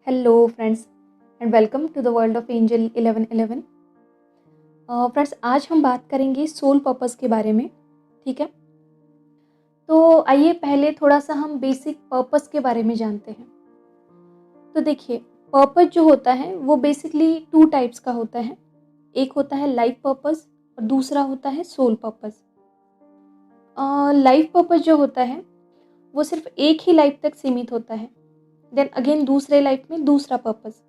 Hello friends and welcome to the world of angel 1111। Friends, आज हम बात करेंगे सोल पर्पस के बारे में। ठीक है, तो आइए पहले थोड़ा सा हम बेसिक पर्पस के बारे में जानते हैं। तो देखिए, पर्पस जो होता है वो बेसिकली टू टाइप्स का होता है। एक होता है लाइफ पर्पस और दूसरा होता है सोल पर्पस। लाइफ पर्पस जो होता है वो सिर्फ एक ही लाइफ तक सीमित होता है, देन अगेन दूसरे लाइफ में दूसरा पर्पस।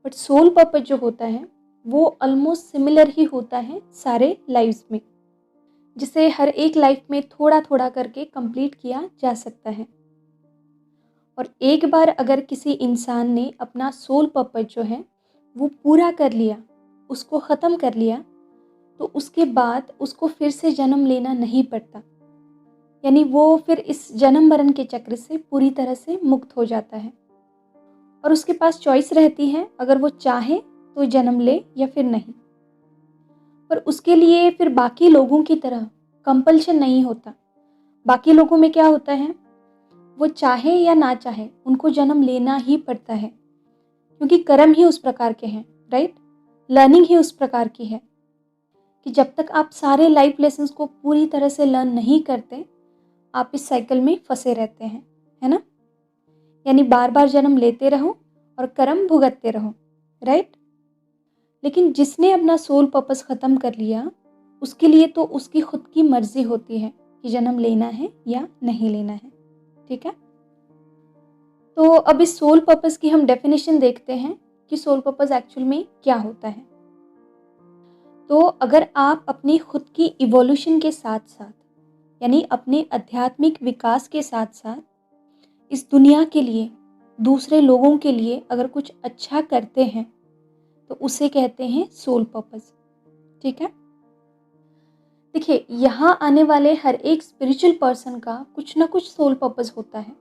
बट सोल पर्पस जो होता है वो ऑलमोस्ट सिमिलर ही होता है सारे लाइफ्स में, जिसे हर एक लाइफ में थोड़ा थोड़ा करके कंप्लीट किया जा सकता है। और एक बार अगर किसी इंसान ने अपना सोल पर्पस जो है वो पूरा कर लिया, उसको ख़त्म कर लिया, तो उसके बाद उसको फिर से जन्म लेना नहीं पड़ता। यानी वो फिर इस जन्म मरण के चक्र से पूरी तरह से मुक्त हो जाता है और उसके पास चॉइस रहती है, अगर वो चाहे तो जन्म ले या फिर नहीं। पर उसके लिए फिर बाकी लोगों की तरह कंपल्शन नहीं होता। बाकी लोगों में क्या होता है, वो चाहे या ना चाहे उनको जन्म लेना ही पड़ता है, क्योंकि कर्म ही उस प्रकार के हैं, राइट। लर्निंग ही उस प्रकार की है कि जब तक आप सारे लाइफ लेसन्स को पूरी तरह से लर्न नहीं करते, आप इस साइकिल में फंसे रहते हैं, है ना। यानी बार बार जन्म लेते रहो और कर्म भुगतते रहो, राइट। लेकिन जिसने अपना सोल पर्पस ख़त्म कर लिया, उसके लिए तो उसकी खुद की मर्जी होती है कि जन्म लेना है या नहीं लेना है। ठीक है, तो अब इस सोल पर्पस की हम डेफिनेशन देखते हैं कि सोल पर्पस एक्चुअल में क्या होता है। तो अगर आप अपनी खुद की इवोल्यूशन के साथ साथ, यानी अपने आध्यात्मिक विकास के साथ साथ इस दुनिया के लिए, दूसरे लोगों के लिए अगर कुछ अच्छा करते हैं, तो उसे कहते हैं सोल पर्पस। ठीक है, देखिए, यहाँ आने वाले हर एक स्पिरिचुअल पर्सन का कुछ ना कुछ सोल पर्पस होता है।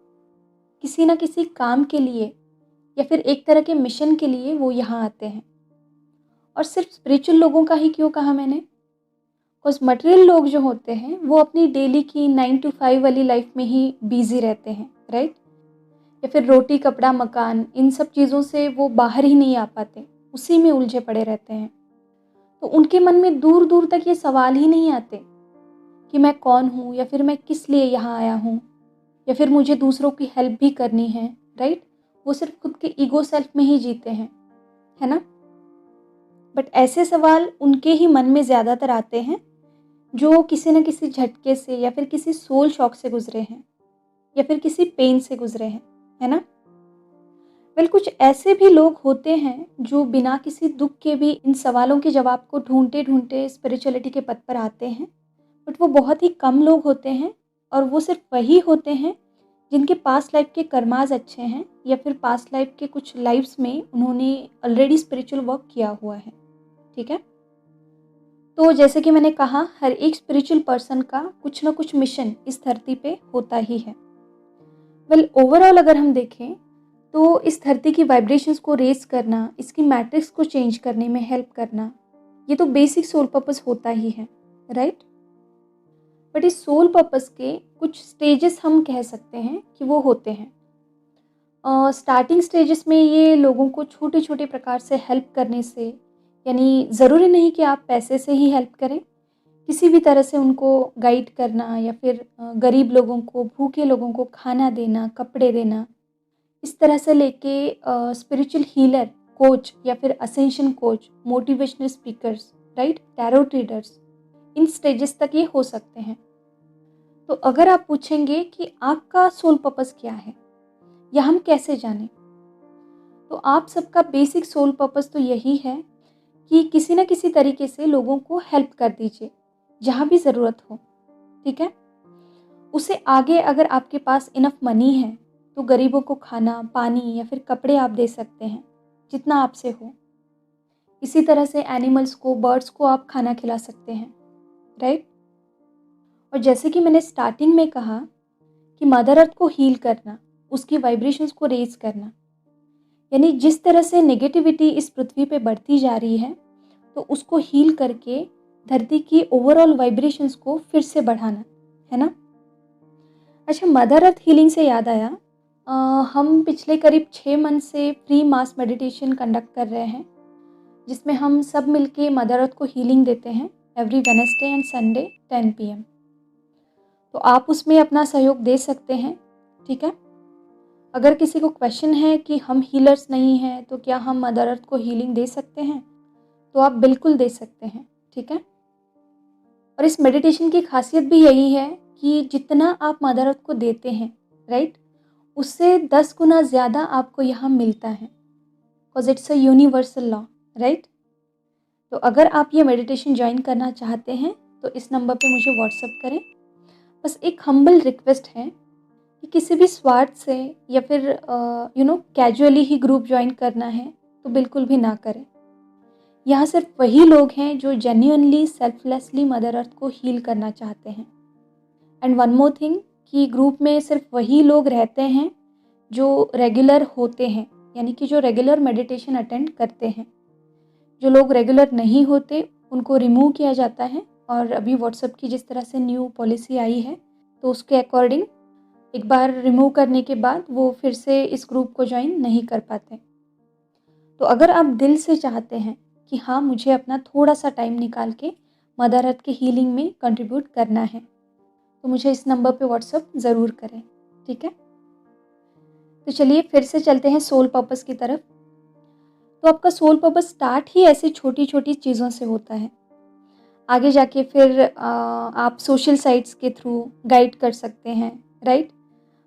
किसी ना किसी काम के लिए या फिर एक तरह के मिशन के लिए वो यहाँ आते हैं। और सिर्फ स्पिरिचुअल लोगों का ही क्यों कहा मैंने, बिकॉज मटेरियल लोग जो होते हैं वो अपनी डेली की 9 to 5 वाली लाइफ में ही बिजी रहते हैं, राइट। या फिर रोटी कपड़ा मकान, इन सब चीज़ों से वो बाहर ही नहीं आ पाते, उसी में उलझे पड़े रहते हैं। तो उनके मन में दूर दूर तक ये सवाल ही नहीं आते कि मैं कौन हूँ, या फिर मैं किस लिए यहाँ आया हूँ, या फिर मुझे दूसरों की हेल्प भी करनी है, राइट। वो सिर्फ खुद के ईगो सेल्फ में ही जीते हैं, है ना। बट ऐसे सवाल उनके ही मन में ज़्यादातर आते हैं जो किसी न किसी झटके से या फिर किसी सोल शॉक से गुजरे हैं, या फिर किसी पेन से गुजरे हैं, है ना। वेल, कुछ ऐसे भी लोग होते हैं जो बिना किसी दुख के भी इन सवालों के जवाब को ढूंढते ढूंढते स्पिरिचुअलिटी के पथ पर आते हैं। बट वो बहुत ही कम लोग होते हैं, और वो सिर्फ वही होते हैं जिनके पास्ट लाइफ के कर्माज अच्छे हैं, या फिर पास्ट लाइफ के कुछ लाइफ्स में उन्होंने ऑलरेडी स्पिरिचुअल वर्क किया हुआ है। ठीक है, तो जैसे कि मैंने कहा, हर एक स्पिरिचुअल पर्सन का कुछ ना कुछ मिशन इस धरती पे होता ही है। वेल, ओवरऑल अगर हम देखें तो इस धरती की वाइब्रेशंस को रेज करना, इसकी मैट्रिक्स को चेंज करने में हेल्प करना, ये तो बेसिक सोल पर्पस होता ही है, राइट। बट इस सोल पर्पस के कुछ स्टेजेस हम कह सकते हैं कि वो होते हैं। स्टार्टिंग स्टेजेस में ये लोगों को छोटे छोटे प्रकार से हेल्प करने से, यानी ज़रूरी नहीं कि आप पैसे से ही हेल्प करें, किसी भी तरह से उनको गाइड करना, या फिर गरीब लोगों को, भूखे लोगों को खाना देना, कपड़े देना, इस तरह से लेके स्पिरिचुअल हीलर, कोच या फिर ascension coach, motivational speakers, right, tarot readers, in stages तक ये हो सकते हैं। तो अगर आप पूछेंगे कि आपका सोल पर्पस क्या है या हम कैसे जानें, तो आप सबका बेसिक सोल पर्पस तो यही है कि किसी न किसी तरीके से लोगों को हेल्प कर दीजिए जहाँ भी ज़रूरत हो। ठीक है, उसे आगे अगर आपके पास इनफ मनी है तो गरीबों को खाना, पानी या फिर कपड़े आप दे सकते हैं जितना आपसे हो। इसी तरह से एनिमल्स को, बर्ड्स को आप खाना खिला सकते हैं, राइट। और जैसे कि मैंने स्टार्टिंग में कहा कि मदर अर्थ को हील करना, उसकी वाइब्रेशंस को रेज करना, यानी जिस तरह से नेगेटिविटी इस पृथ्वी पे बढ़ती जा रही है, तो उसको हील करके धरती की ओवरऑल वाइब्रेशंस को फिर से बढ़ाना, है ना। अच्छा, मदर अर्थ हीलिंग से याद आया, हम पिछले करीब 6 मंथ से फ्री मास मेडिटेशन कंडक्ट कर रहे हैं, जिसमें हम सब मिलके मदर अर्थ को हीलिंग देते हैं every Wednesday and Sunday 10 PM। तो आप उसमें अपना सहयोग दे सकते हैं, ठीक है। अगर किसी को क्वेश्चन है कि हम हीलर्स नहीं हैं तो क्या हम मदर अर्थ को हीलिंग दे सकते हैं, तो आप बिल्कुल दे सकते हैं, ठीक है। और इस मेडिटेशन की खासियत भी यही है कि जितना आप मदर अर्थ को देते हैं, राइट, उससे 10 गुना ज़्यादा आपको यहाँ मिलता है, because it's a universal law, right. तो अगर आप ये मेडिटेशन ज्वाइन करना चाहते हैं तो इस नंबर पे मुझे व्हाट्सअप करें। बस एक हम्बल रिक्वेस्ट है कि किसी भी स्वार्थ से या फिर कैजुअली ही ग्रुप ज्वाइन करना है तो बिल्कुल भी ना करें। यहाँ सिर्फ वही लोग हैं जो जेन्युइनली सेल्फलेसली मदर अर्थ को हील करना चाहते हैं। एंड वन मोर थिंग कि ग्रुप में सिर्फ वही लोग रहते हैं जो रेगुलर होते हैं, यानी कि जो रेगुलर मेडिटेशन अटेंड करते हैं। जो लोग रेगुलर नहीं होते उनको रिमूव किया जाता है, और अभी व्हाट्सएप की जिस तरह से न्यू पॉलिसी आई है तो उसके अकॉर्डिंग एक बार रिमूव करने के बाद वो फिर से इस ग्रुप को ज्वाइन नहीं कर पाते। तो अगर आप दिल से चाहते हैं कि हाँ, मुझे अपना थोड़ा सा टाइम निकाल के मदर अर्थ के हीलिंग में कंट्रीब्यूट करना है, तो मुझे इस नंबर पे व्हाट्सअप ज़रूर करें, ठीक है। तो चलिए फिर से चलते हैं सोल पर्पस की तरफ। तो आपका सोल पर्पस स्टार्ट ही ऐसी छोटी छोटी चीज़ों से होता है। आगे जाके फिर आप सोशल साइट्स के थ्रू गाइड कर सकते हैं, राइट।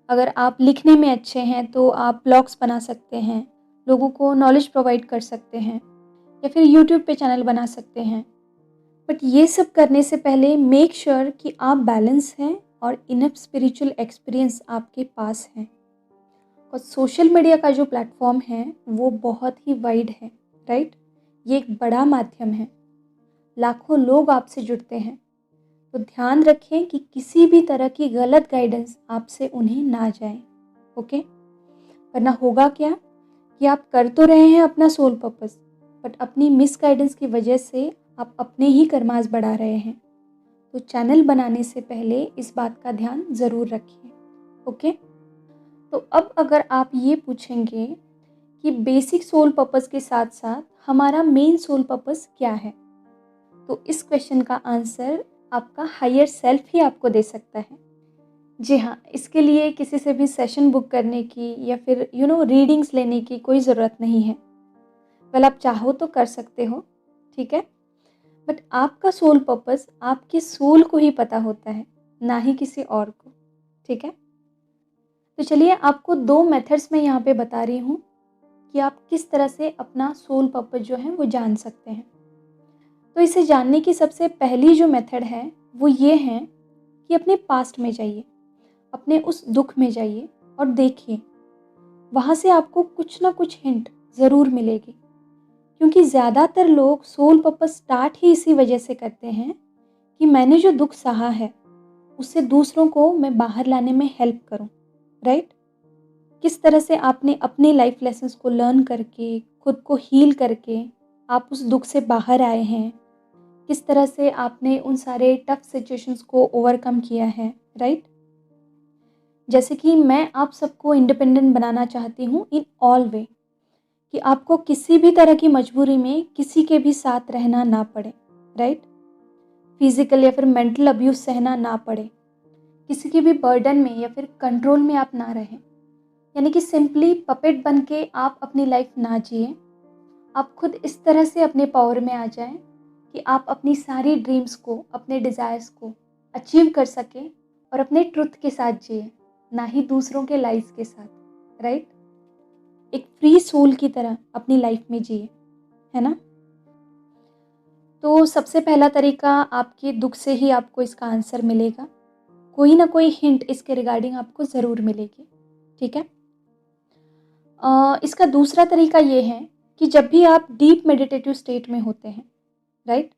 अगर आप लिखने में अच्छे हैं तो आप ब्लॉग्स बना सकते हैं, लोगों को नॉलेज प्रोवाइड कर सकते हैं, या फिर यूट्यूब पे चैनल बना सकते हैं। बट ये सब करने से पहले मेक श्योर कि आप बैलेंस हैं और इनफ स्पिरिचुअल एक्सपीरियंस आपके पास है। और सोशल मीडिया का जो प्लेटफॉर्म है वो बहुत ही वाइड है, राइट। ये एक बड़ा माध्यम है, लाखों लोग आपसे जुड़ते हैं। तो ध्यान रखें कि किसी भी तरह की गलत गाइडेंस आपसे उन्हें ना जाए, ओके। वरना होगा क्या कि आप कर तो रहे हैं अपना सोल पर्पस, बट अपनी मिस गाइडेंस की वजह से आप अपने ही कर्मास बढ़ा रहे हैं। तो चैनल बनाने से पहले इस बात का ध्यान ज़रूर रखिए, ओके। तो अब अगर आप ये पूछेंगे कि बेसिक सोल पर्पस के साथ साथ हमारा मेन सोल पर्पस क्या है, तो इस क्वेश्चन का आंसर आपका हायर सेल्फ ही आपको दे सकता है। जी हाँ, इसके लिए किसी से भी सेशन बुक करने की या फिर रीडिंग्स लेने की कोई ज़रूरत नहीं है। वेल, आप चाहो तो कर सकते हो, ठीक है। बट आपका सोल पर्पस आपके सोल को ही पता होता है, ना ही किसी और को, ठीक है। तो चलिए आपको 2 मेथड्स में यहाँ पे बता रही हूँ कि आप किस तरह से अपना सोल पर्पस जो है वो जान सकते हैं। तो इसे जानने की सबसे पहली जो मेथड है वो ये है कि अपने पास्ट में जाइए, अपने उस दुख में जाइए और देखिए, वहाँ से आपको कुछ ना कुछ हिंट ज़रूर मिलेगी। क्योंकि ज़्यादातर लोग सोल पर्पस स्टार्ट ही इसी वजह से करते हैं कि मैंने जो दुख सहा है उससे दूसरों को मैं बाहर लाने में हेल्प करूं, राइट। किस तरह से आपने अपने लाइफ लेसन्स को लर्न करके खुद को हील करके आप उस दुख से बाहर आए हैं, किस तरह से आपने उन सारे टफ सिचुएशंस को ओवरकम किया है, राइट। जैसे कि मैं आप सबको इंडिपेंडेंट बनाना चाहती हूँ इन ऑल वे, कि आपको किसी भी तरह की मजबूरी में किसी के भी साथ रहना ना पड़े, राइट। फिजिकल या फिर मेंटल अब्यूज सहना ना पड़े, किसी की भी बर्डन में या फिर कंट्रोल में आप ना रहें। यानी कि सिंपली पपेट बन के आप अपनी लाइफ ना जिए। आप खुद इस तरह से अपने पावर में आ जाएं कि आप अपनी सारी ड्रीम्स को, अपने डिज़ायर्स को अचीव कर सकें और अपने ट्रुथ के साथ जिए, ना ही दूसरों के लाइफ के साथ, राइट। एक फ्री सोल की तरह अपनी लाइफ में जिए, है ना। तो सबसे पहला तरीका, आपके दुख से ही आपको इसका आंसर मिलेगा। कोई ना कोई हिंट इसके रिगार्डिंग आपको ज़रूर मिलेगी, ठीक है। इसका दूसरा तरीका ये है कि जब भी आप डीप मेडिटेटिव स्टेट में होते हैं, राइट,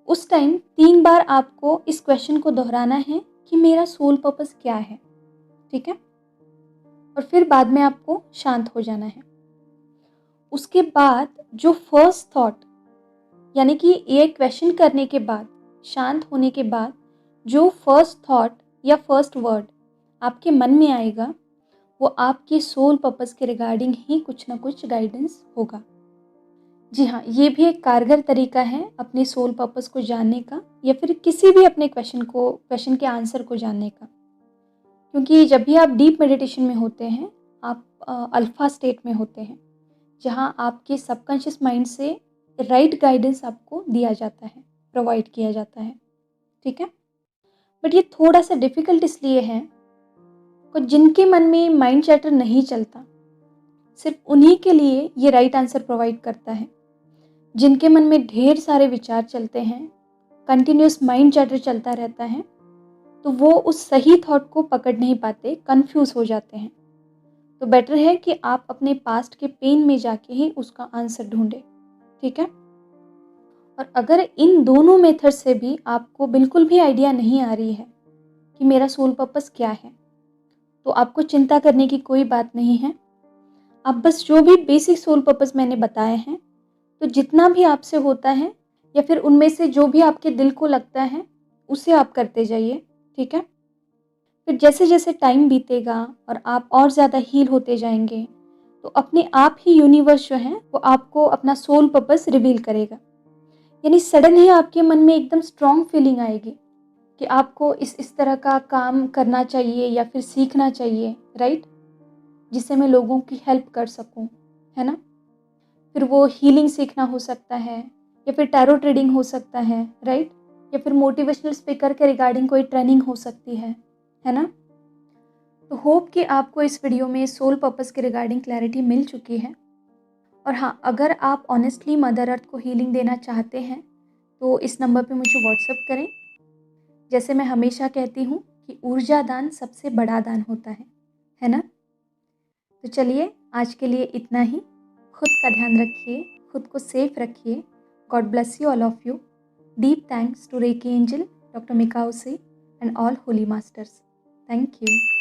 उस टाइम 3 बार आपको इस क्वेश्चन को दोहराना है कि मेरा सोल पर्पस क्या है, ठीक है। और फिर बाद में आपको शांत हो जाना है। उसके बाद जो फर्स्ट थॉट, यानी कि ये क्वेश्चन करने के बाद, शांत होने के बाद जो फर्स्ट थॉट या फर्स्ट वर्ड आपके मन में आएगा, वो आपके सोल पर्पस के रिगार्डिंग ही कुछ ना कुछ गाइडेंस होगा। जी हाँ, ये भी एक कारगर तरीका है अपने सोल पर्पस को जानने का, या फिर किसी भी अपने क्वेश्चन के आंसर को जानने का। क्योंकि जब भी आप डीप मेडिटेशन में होते हैं, आप अल्फा स्टेट में होते हैं, जहाँ आपके सबकॉन्शियस माइंड से राइट गाइडेंस आपको दिया जाता है, प्रोवाइड किया जाता है, ठीक है। बट ये थोड़ा सा डिफ़िकल्ट इसलिए है कि जिनके मन में माइंड चैटर नहीं चलता, सिर्फ उन्हीं के लिए ये राइट आंसर प्रोवाइड करता है। जिनके मन में ढेर सारे विचार चलते हैं, कंटिन्यूस माइंड चैटर चलता रहता है, तो वो उस सही थॉट को पकड़ नहीं पाते, कंफ्यूज हो जाते हैं। तो बेटर है कि आप अपने पास्ट के पेन में जाके ही उसका आंसर ढूंढें, ठीक है। और अगर इन दोनों मेथड से भी आपको बिल्कुल भी आइडिया नहीं आ रही है कि मेरा सोल पर्पस क्या है, तो आपको चिंता करने की कोई बात नहीं है। आप बस जो भी बेसिक सोल पर्पस मैंने बताए हैं, तो जितना भी आपसे होता है या फिर उनमें से जो भी आपके दिल को लगता है, उसे आप करते जाइए, ठीक है। फिर जैसे जैसे टाइम बीतेगा और आप और ज़्यादा हील होते जाएंगे, तो अपने आप ही यूनिवर्स जो है वो आपको अपना सोल पर्पस रिवील करेगा। यानी सडन ही आपके मन में एकदम स्ट्रॉन्ग फीलिंग आएगी कि आपको इस तरह का काम करना चाहिए या फिर सीखना चाहिए, राइट, जिससे मैं लोगों की हेल्प कर सकूं, है ना। फिर वो हीलिंग सीखना हो सकता है, या फिर टैरो ट्रेडिंग हो सकता है, राइट, या फिर मोटिवेशनल स्पीकर के रिगार्डिंग कोई ट्रेनिंग हो सकती है ना। तो होप कि आपको इस वीडियो में सोल पर्पस के रिगार्डिंग क्लैरिटी मिल चुकी है। और हाँ, अगर आप ऑनेस्टली मदर अर्थ को हीलिंग देना चाहते हैं, तो इस नंबर पे मुझे व्हाट्सअप करें। जैसे मैं हमेशा कहती हूँ कि ऊर्जा दान सबसे बड़ा दान होता है ना। तो चलिए, आज के लिए इतना ही। खुद का ध्यान रखिए, खुद को सेफ रखिए। God bless you all of you. Deep thanks to reiki angel, doctor Mikao से, and all holy masters. Thank you.